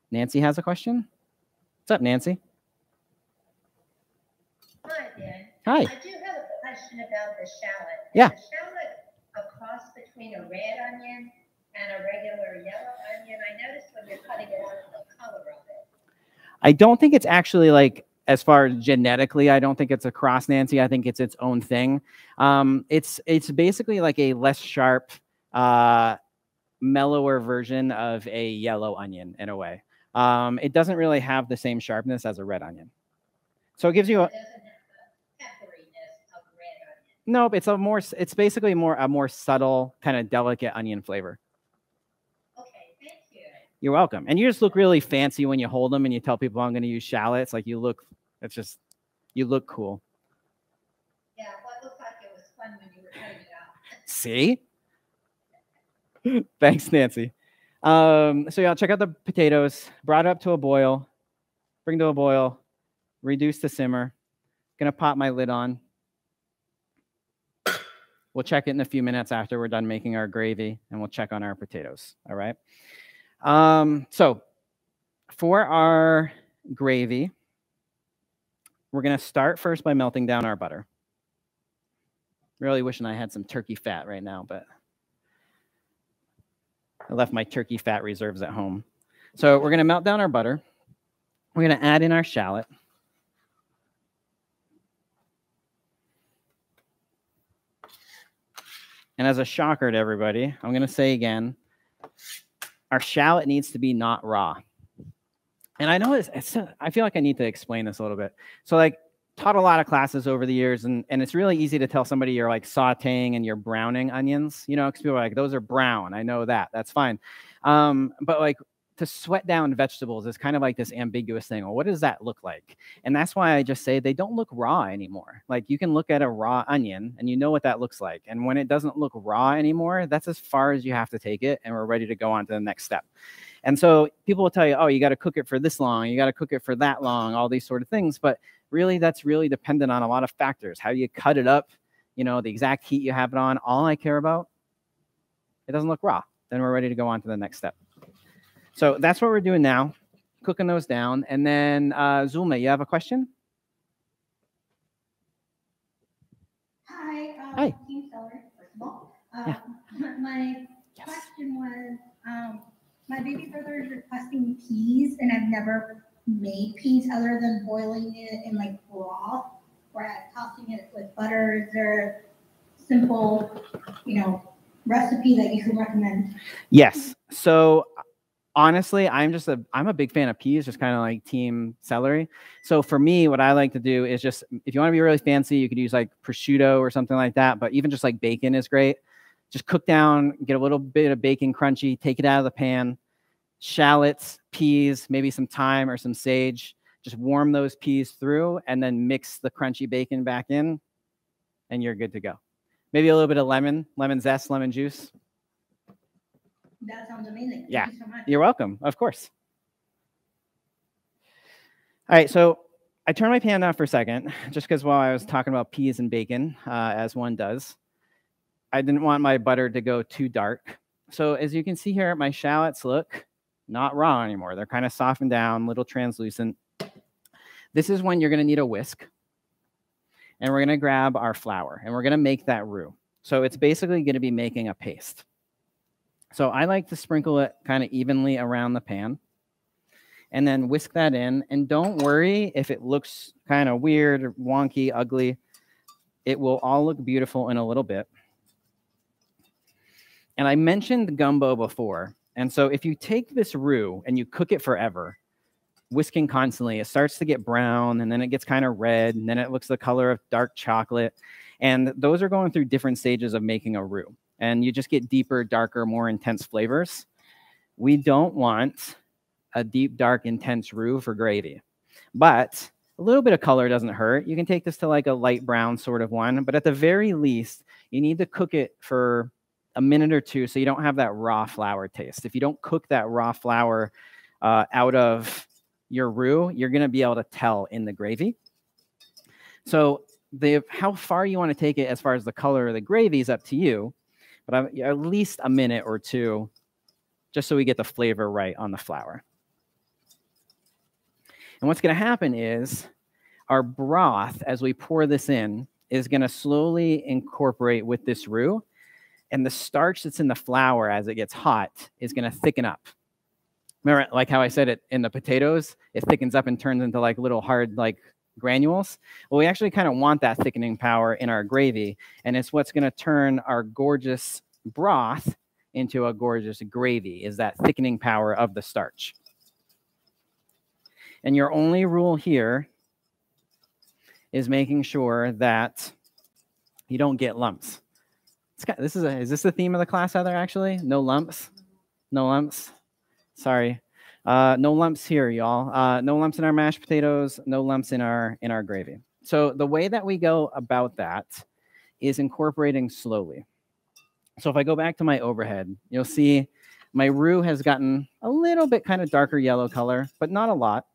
Speaker 1: Nancy has a question. What's up, Nancy?
Speaker 4: Hi, Dan.
Speaker 1: Hi.
Speaker 4: I do have a question about the shallot.
Speaker 1: Yeah.
Speaker 4: Is the shallot a cross between a red onion and a regular yellow onion? I noticed when you're cutting it out, the color of it.
Speaker 1: I don't think it's actually like, as far as genetically, I don't think it's a cross, Nancy. I think it's its own thing. It's basically like a less sharp, mellower version of a yellow onion in a way. It doesn't really have the same sharpness as a red onion. So it gives you a... Nope, it's basically a more subtle, kind of delicate onion flavor.
Speaker 4: Okay, thank you.
Speaker 1: You're welcome. And you just look really fancy when you hold them and you tell people I'm going to use shallots. Like you look cool.
Speaker 2: fun when you were cutting it out.
Speaker 1: See? Thanks, Nancy. So yeah, check out the potatoes. Brought up to a boil. Bring to a boil. Reduce to simmer. Gonna pop my lid on. We'll check it in a few minutes after we're done making our gravy, and we'll check on our potatoes. All right. So for our gravy, we're gonna start first by melting down our butter. Really wishing I had some turkey fat right now, but I left my turkey fat reserves at home. So we're gonna melt down our butter. We're gonna add in our shallot. And as a shocker to everybody, I'm going to say again, our shallot needs to be not raw. And I know I feel like I need to explain this a little bit. So like taught a lot of classes over the years, and it's really easy to tell somebody you're like sauteing and you're browning onions, you know, because people are like, those are brown. I know that. That's fine. But like to sweat down vegetables is kind of like this ambiguous thing. Well, what does that look like? And that's why I just say they don't look raw anymore. Like you can look at a raw onion and you know what that looks like. And when it doesn't look raw anymore, that's as far as you have to take it. And we're ready to go on to the next step. And so people will tell you, oh, you got to cook it for this long. You got to cook it for that long, all these sort of things. But really, that's really dependent on a lot of factors. How you cut it up, you know, the exact heat you have it on. All I care about, it doesn't look raw. Then we're ready to go on to the next step. So that's what we're doing now, cooking those down. And then Zulma, you have a question?
Speaker 2: Hi.
Speaker 1: Hi.
Speaker 2: Team Seller, first of all.
Speaker 1: Yeah.
Speaker 2: My question was, my baby brother is requesting peas, and I've never made peas other than boiling it in like broth or tossing it with butter. Is there a simple, you know, recipe that you could recommend?
Speaker 1: Yes. So honestly, I'm a big fan of peas, just kind of like team celery. So for me, what I like to do is just, if you want to be really fancy, you could use like prosciutto or something like that. But even just like bacon is great. Just cook down, get a little bit of bacon crunchy, take it out of the pan, shallots, peas, maybe some thyme or some sage. Just warm those peas through and then mix the crunchy bacon back in and you're good to go. Maybe a little bit of lemon zest, lemon juice.
Speaker 2: That sounds amazing.
Speaker 1: Yeah.
Speaker 2: Thank you so much.
Speaker 1: You're welcome. Of course. All right. So I turned my pan down for a second, just because while I was talking about peas and bacon, as one does, I didn't want my butter to go too dark. So as you can see here, my shallots look not raw anymore. They're kind of softened down, a little translucent. This is when you're going to need a whisk. And we're going to grab our flour, and we're going to make that roux. So it's basically going to be making a paste. So I like to sprinkle it kind of evenly around the pan and then whisk that in. And don't worry if it looks kind of weird, or wonky, ugly. It will all look beautiful in a little bit. And I mentioned gumbo before. And so if you take this roux and you cook it forever, whisking constantly, it starts to get brown, and then it gets kind of red, and then it looks the color of dark chocolate. And those are going through different stages of making a roux. And you just get deeper, darker, more intense flavors. We don't want a deep, dark, intense roux for gravy. But a little bit of color doesn't hurt. You can take this to like a light brown sort of one. But at the very least, you need to cook it for a minute or two so you don't have that raw flour taste. If you don't cook that raw flour out of your roux, you're going to be able to tell in the gravy. So how far you want to take it as far as the color of the gravy is up to you. But at least a minute or two, just so we get the flavor right on the flour. And what's going to happen is our broth, as we pour this in, is going to slowly incorporate with this roux. And the starch that's in the flour as it gets hot is going to thicken up. Remember, like how I said it in the potatoes, it thickens up and turns into like little hard like granules. Well, we actually kind of want that thickening power in our gravy, and it's what's going to turn our gorgeous broth into a gorgeous gravy, is that thickening power of the starch. And your only rule here is making sure that you don't get lumps. Is this the theme of the class, Heather, actually? No lumps? No lumps? Sorry. No lumps here, y'all. No lumps in our mashed potatoes. No lumps in our gravy. So the way that we go about that is incorporating slowly. So if I go back to my overhead, you'll see my roux has gotten a little bit kind of darker yellow color, but not a lot.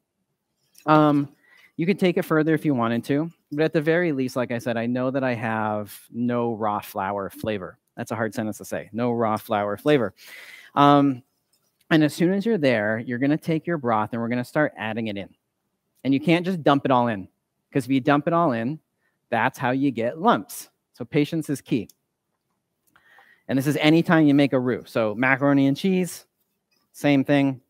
Speaker 1: You could take it further if you wanted to, but at the very least, like I said, I know that I have no raw flour flavor. That's a hard sentence to say, no raw flour flavor. And as soon as you're there, you're going to take your broth and we're going to start adding it in. And you can't just dump it all in, because if you dump it all in, that's how you get lumps. So patience is key. And this is anytime you make a roux. So macaroni and cheese, same thing.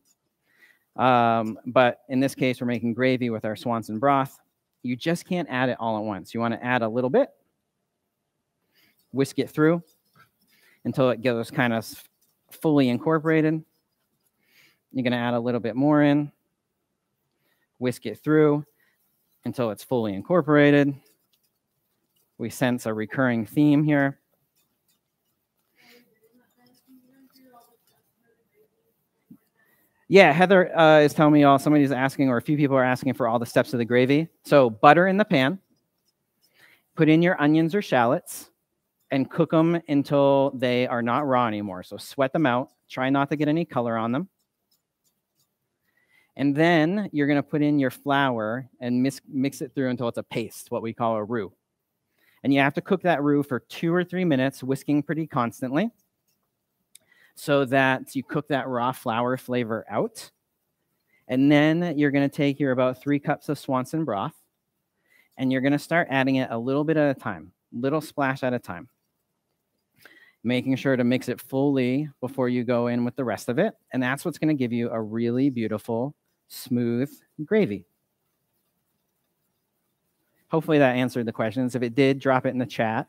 Speaker 1: But in this case, we're making gravy with our Swanson broth. You just can't add it all at once. You want to add a little bit, whisk it through until it gets kind of fully incorporated. You're going to add a little bit more in, whisk it through until it's fully incorporated. We sense a recurring theme here. Yeah, Heather is telling me somebody's asking, or a few people are asking for all the steps of the gravy. So butter in the pan, put in your onions or shallots, and cook them until they are not raw anymore. So sweat them out. Try not to get any color on them. And then you're going to put in your flour and mix it through until it's a paste, what we call a roux. And you have to cook that roux for 2 or 3 minutes, whisking pretty constantly, so that you cook that raw flour flavor out. And then you're going to take your about 3 cups of Swanson broth, and you're going to start adding it a little bit at a time, little splash at a time, making sure to mix it fully before you go in with the rest of it. And that's what's going to give you a really beautiful, smooth gravy. Hopefully that answered the questions. If it did, drop it in the chat.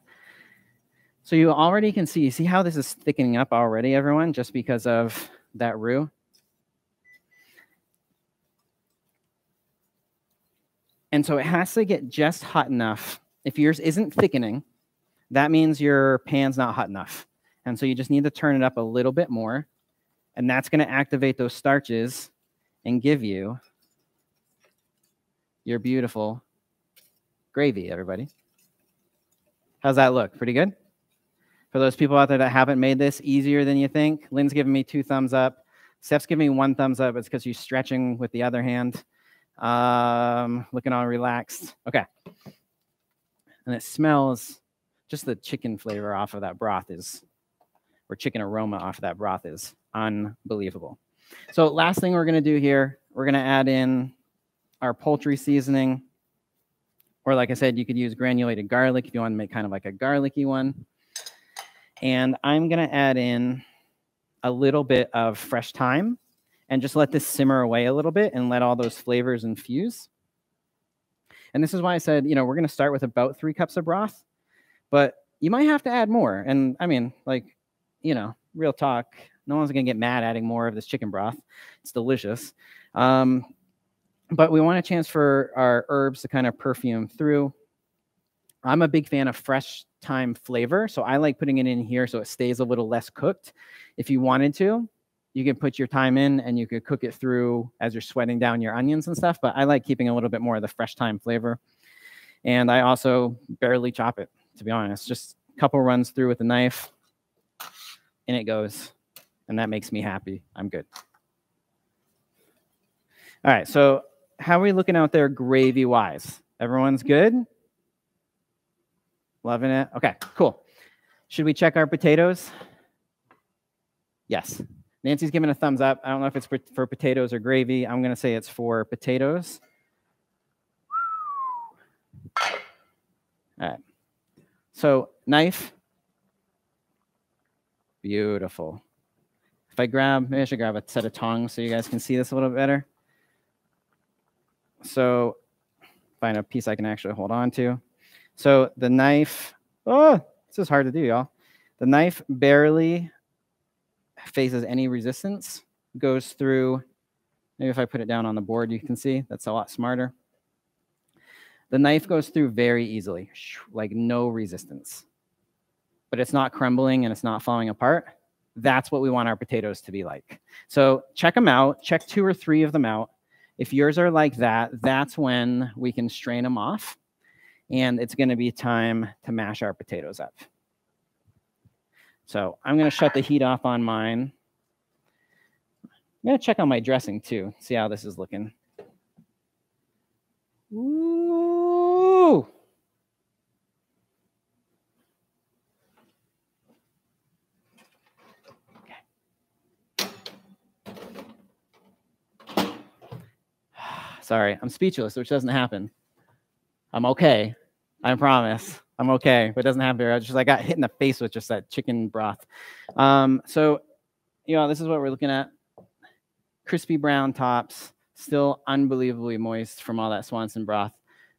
Speaker 1: So you already can see how this is thickening up already, everyone, just because of that roux. And so it has to get just hot enough. If yours isn't thickening, that means your pan's not hot enough. And so you just need to turn it up a little bit more. And that's going to activate those starches and give you your beautiful gravy, everybody. How's that look? Pretty good? For those people out there that haven't made this easier than you think, Lynn's giving me 2 thumbs up. Steph's giving me 1 thumbs up. It's because she's stretching with the other hand. Looking all relaxed. Okay. And it smells, just the chicken flavor off of that broth is, or chicken aroma off of that broth is unbelievable. So last thing we're going to do here, we're going to add in our poultry seasoning. Or like I said, you could use granulated garlic if you want to make kind of like a garlicky one. And I'm going to add in a little bit of fresh thyme and just let this simmer away a little bit and let all those flavors infuse. And this is why I said, we're going to start with about 3 cups of broth, but you might have to add more. And I mean, like, real talk, no one's going to get mad adding more of this chicken broth. It's delicious. But we want a chance for our herbs to kind of perfume through. I'm a big fan of fresh thyme flavor, so I like putting it in here so it stays a little less cooked. If you wanted to, you can put your thyme in and you could cook it through as you're sweating down your onions and stuff, but I like keeping a little bit more of the fresh thyme flavor. And I also barely chop it, to be honest. Just a couple runs through with a knife, and it goes. And that makes me happy. I'm good. All right, so how are we looking out there gravy-wise? Everyone's good? Loving it? Okay, cool. Should we check our potatoes? Yes. Nancy's giving a thumbs up. I don't know if it's for potatoes or gravy. I'm going to say it's for potatoes. All right. So knife. Beautiful. If I grab, maybe I should grab a set of tongs so you guys can see this a little bit better. So find a piece I can actually hold on to. So the knife, this is hard to do, y'all. The knife barely faces any resistance, goes through, maybe if I put it down on the board, you can see, that's a lot smarter. The knife goes through very easily, like no resistance. But it's not crumbling and it's not falling apart. That's what we want our potatoes to be like. So check them out, check 2 or 3 of them out. If yours are like that, that's when we can strain them off. and it's going to be time to mash our potatoes up. So I'm going to shut the heat off on mine. I'm going to check on my dressing too, see how this is looking. Ooh. Sorry, I'm speechless, which doesn't happen. I'm okay. I promise. I'm okay, but it doesn't happen. I got hit in the face with just that chicken broth. So, this is what we're looking at. Crispy brown tops, still unbelievably moist from all that Swanson broth.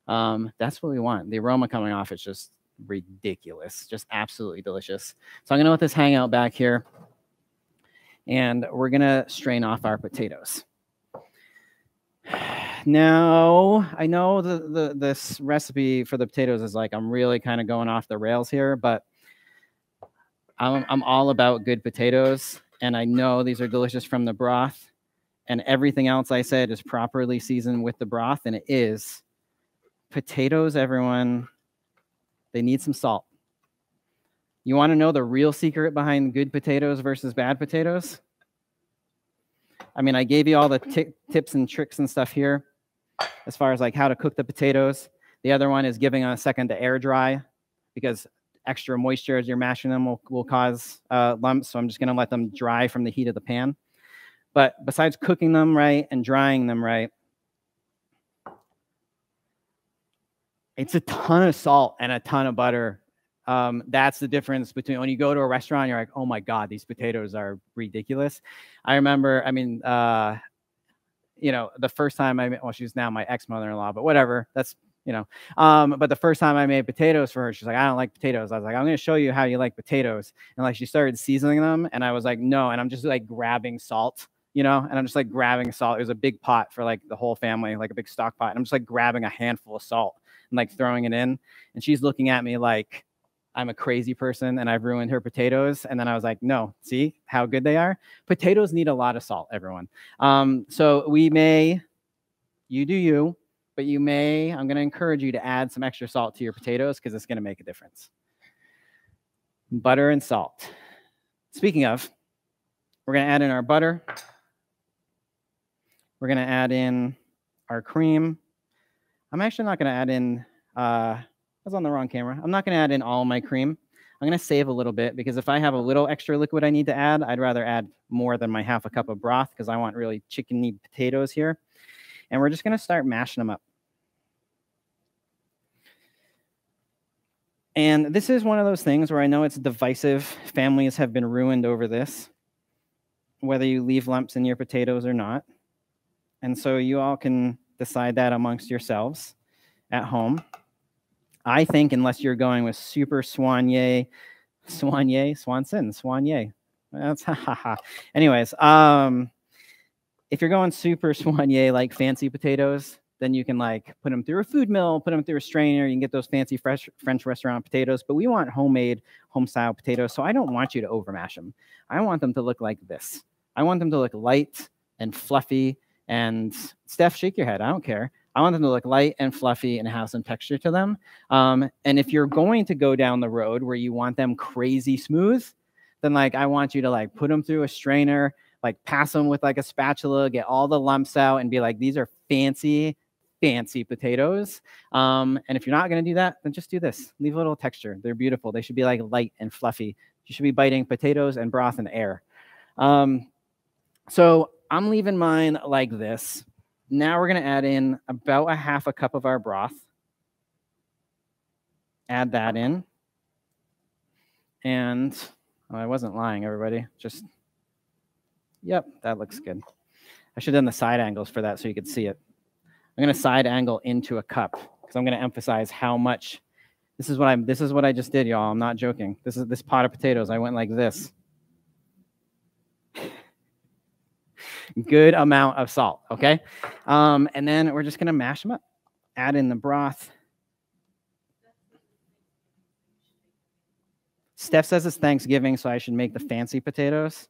Speaker 1: That's what we want. The aroma coming off is just ridiculous, just absolutely delicious. So I'm going to let this hang out back here, and we're going to strain off our potatoes. Now, I know this recipe for the potatoes is like, I'm really kind of going off the rails here, but I'm all about good potatoes, and I know these are delicious from the broth, and everything else I said is properly seasoned with the broth, and it is. Potatoes, everyone, they need some salt. You want to know the real secret behind good potatoes versus bad potatoes? I mean, I gave you all the tips and tricks and stuff here as far as like how to cook the potatoes. The other one is giving them a second to air dry, because extra moisture as you're mashing them will cause lumps. So I'm just going to let them dry from the heat of the pan. But besides cooking them right and drying them right, it's a ton of salt and a ton of butter. That's the difference between when you go to a restaurant, you're like, oh my God, these potatoes are ridiculous. I remember, the first time I made, well, she's now my ex-mother-in-law, but whatever, that's, but the first time I made potatoes for her, she's like, I don't like potatoes. I was like, I'm going to show you how you like potatoes. And like, she started seasoning them, and I was like, no. And I'm just like grabbing salt, and I'm just like grabbing salt. It was a big pot for like the whole family, like a big stock pot. And I'm just like grabbing a handful of salt and like throwing it in. And she's looking at me like I'm a crazy person and I've ruined her potatoes. And then I was like, no, see how good they are? Potatoes need a lot of salt, everyone. So you do you, but I'm going to encourage you to add some extra salt to your potatoes, because it's going to make a difference. Butter and salt. Speaking of, we're going to add in our butter. We're going to add in our cream. I'm actually not going to add in, I was on the wrong camera. I'm not going to add in all my cream. I'm going to save a little bit, because if I have a little extra liquid I need to add, I'd rather add more than my half a cup of broth, because I want really chickeny potatoes here. And we're just going to start mashing them up. And this is one of those things where I know it's divisive. Families have been ruined over this, whether you leave lumps in your potatoes or not. And so you all can decide that amongst yourselves at home. I think unless you're going with super Swanson. That's Anyways, if you're going super Swanson, like fancy potatoes, then you can like put them through a food mill, put them through a strainer. You can get those fancy fresh French restaurant potatoes, but we want homemade, home-style potatoes. So I don't want you to overmash them. I want them to look like this. I want them to look light and fluffy. And Steph, shake your head. I don't care. I want them to look light and fluffy and have some texture to them. And if you're going to go down the road where you want them crazy smooth, then like I want you to like put them through a strainer, like pass them with like a spatula, get all the lumps out, and be like, these are fancy potatoes. And if you're not going to do that, then just do this. Leave a little texture. They're beautiful. They should be like light and fluffy. You should be biting potatoes and broth and air. So I'm leaving mine like this. Now we're going to add in about a half a cup of our broth. Add that in. And I wasn't lying, everybody. Yep, that looks good. I should have done the side angles for that so you could see it. I'm going to side angle into a cup, because I'm going to emphasize how much. This is what I just did, y'all. I'm not joking. This pot of potatoes. I went like this. Good amount of salt, okay? And then we're just going to mash them up. Add in the broth. Steph says it's Thanksgiving, so I should make the fancy potatoes.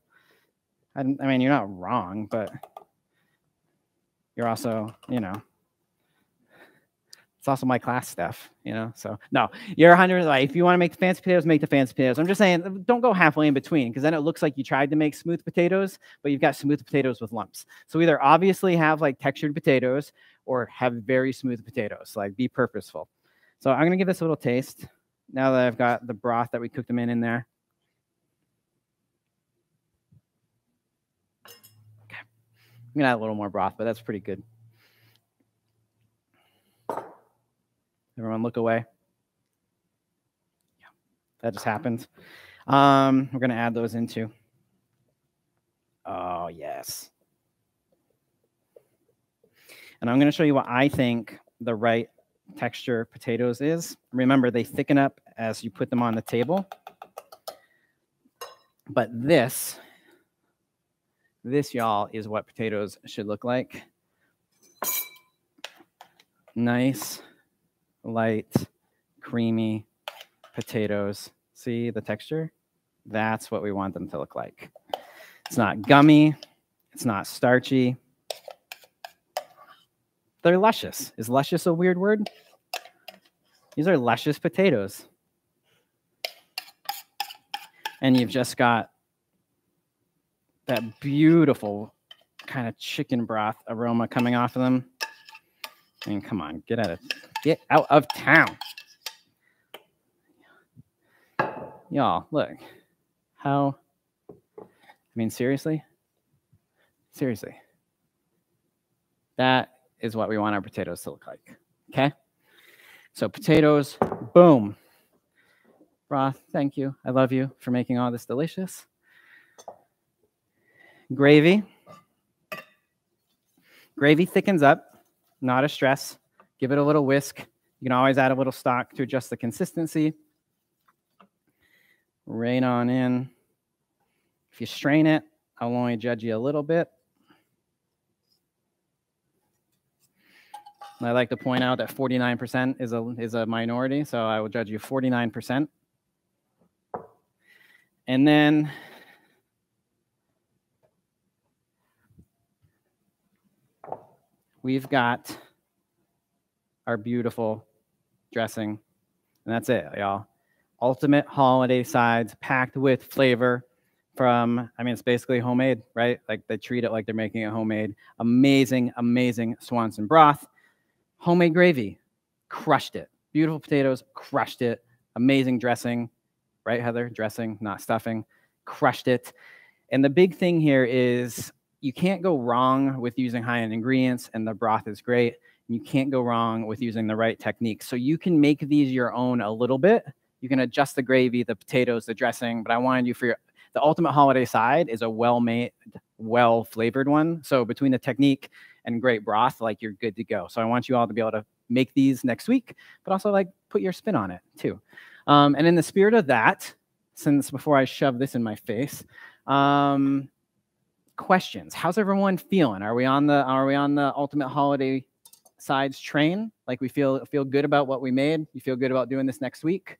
Speaker 1: I mean, you're not wrong, but you're also, It's also my class stuff, you know? So no, you're 100 right. If you want to make the fancy potatoes, make the fancy potatoes. I'm just saying, don't go halfway in between, because then it looks like you tried to make smooth potatoes, but you've got smooth potatoes with lumps. So either obviously have like textured potatoes or have very smooth potatoes. Like be purposeful. So I'm going to give this a little taste now that I've got the broth that we cooked them in there. Okay. I'm going to add a little more broth, but that's pretty good. Everyone look away. Yeah, that just happened. We're going to add those into. Oh, yes. And I'm going to show you what I think the right texture potatoes is. Remember, they thicken up as you put them on the table. But this, y'all, is what potatoes should look like. Nice, light, creamy potatoes. See the texture? That's what we want them to look like. It's not gummy. It's not starchy. They're luscious. Is luscious a weird word? These are luscious potatoes. And you've just got that beautiful kind of chicken broth aroma coming off of them. I mean, come on, get out of town. Y'all, look. How, I mean, seriously? Seriously. That is what we want our potatoes to look like, okay? So potatoes, boom. Broth, thank you. I love you for making all this delicious. Gravy. Gravy thickens up, not a stress. Give it a little whisk. You can always add a little stock to adjust the consistency. Right on in. If you strain it, I'll only judge you a little bit. I like to point out that 49% is a minority, so I will judge you 49%. And then we've got our beautiful dressing, and that's it, y'all. Ultimate holiday sides packed with flavor from, I mean, it's basically homemade, right? Like they treat it like they're making it homemade. Amazing, amazing Swanson broth. Homemade gravy, crushed it. Beautiful potatoes, crushed it. Amazing dressing, right, Heather? Dressing, not stuffing, crushed it. And the big thing here is you can't go wrong with using high-end ingredients, and the broth is great. You can't go wrong with using the right technique. So you can make these your own a little bit. You can adjust the gravy, the potatoes, the dressing, but I wanted you for the ultimate holiday side is a well-made, well-flavored one. So between the technique and great broth, like you're good to go. So I want you all to be able to make these next week, but also like put your spin on it too. And in the spirit of that, since before I shove this in my face, questions. How's everyone feeling? Are we on the ultimate holiday sides train? Like we feel good about what we made? You feel good about doing this next week?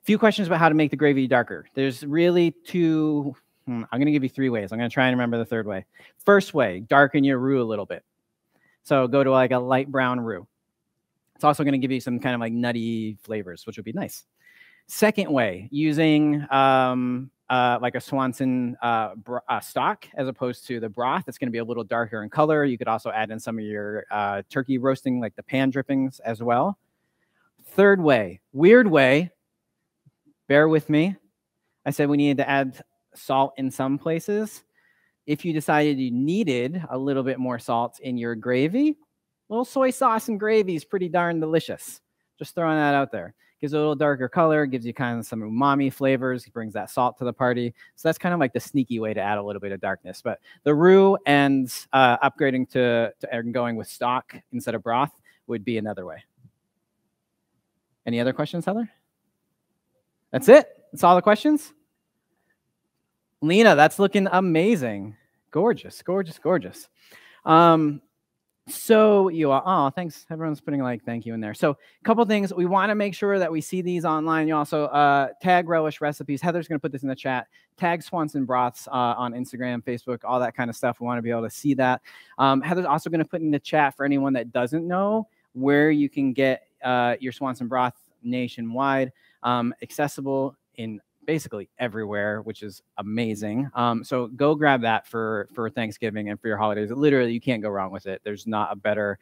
Speaker 1: Few questions about how to make the gravy darker. There's really two. I'm going to give you 3 ways. I'm going to try and remember the 3rd way. First way, darken your roux a little bit. So go to like a light brown roux. It's also going to give you some kind of like nutty flavors, which would be nice. Second way, using like a Swanson stock as opposed to the broth. It's going to be a little darker in color. You could also add in some of your turkey roasting, like the pan drippings as well. Third way, weird way. Bear with me. I said we needed to add salt in some places. If you decided you needed a little bit more salt in your gravy, a little soy sauce and gravy is pretty darn delicious. Just throwing that out there. Gives it a little darker color, gives you kind of some umami flavors, brings that salt to the party. So that's kind of like the sneaky way to add a little bit of darkness. But the roux and upgrading to and going with stock instead of broth would be another way. Any other questions, Heather? That's it? That's all the questions? Lena, that's looking amazing. Gorgeous, gorgeous, gorgeous. So you are, oh, thanks. Everyone's putting like thank you in there. So a couple things. We want to make sure that we see these online. You also tag Relish Recipes. Heather's going to put this in the chat. Tag Swanson Broths on Instagram, Facebook, all that kind of stuff. We want to be able to see that. Heather's also going to put in the chat for anyone that doesn't know where you can get your Swanson broth nationwide, accessible in basically everywhere, which is amazing. So go grab that for Thanksgiving and for your holidays. Literally, you can't go wrong with it. There's not a better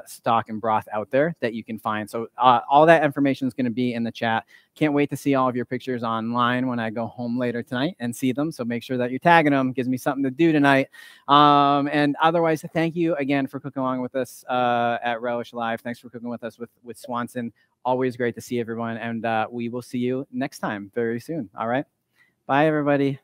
Speaker 1: stock and broth out there that you can find. So all that information is going to be in the chat. Can't wait to see all of your pictures online when I go home later tonight and see them. So make sure that you're tagging them. Gives me something to do tonight. And otherwise, thank you again for cooking along with us at Relish Live. Thanks for cooking with us with Swanson. Always great to see everyone. And we will see you next time very soon. All right. Bye, everybody.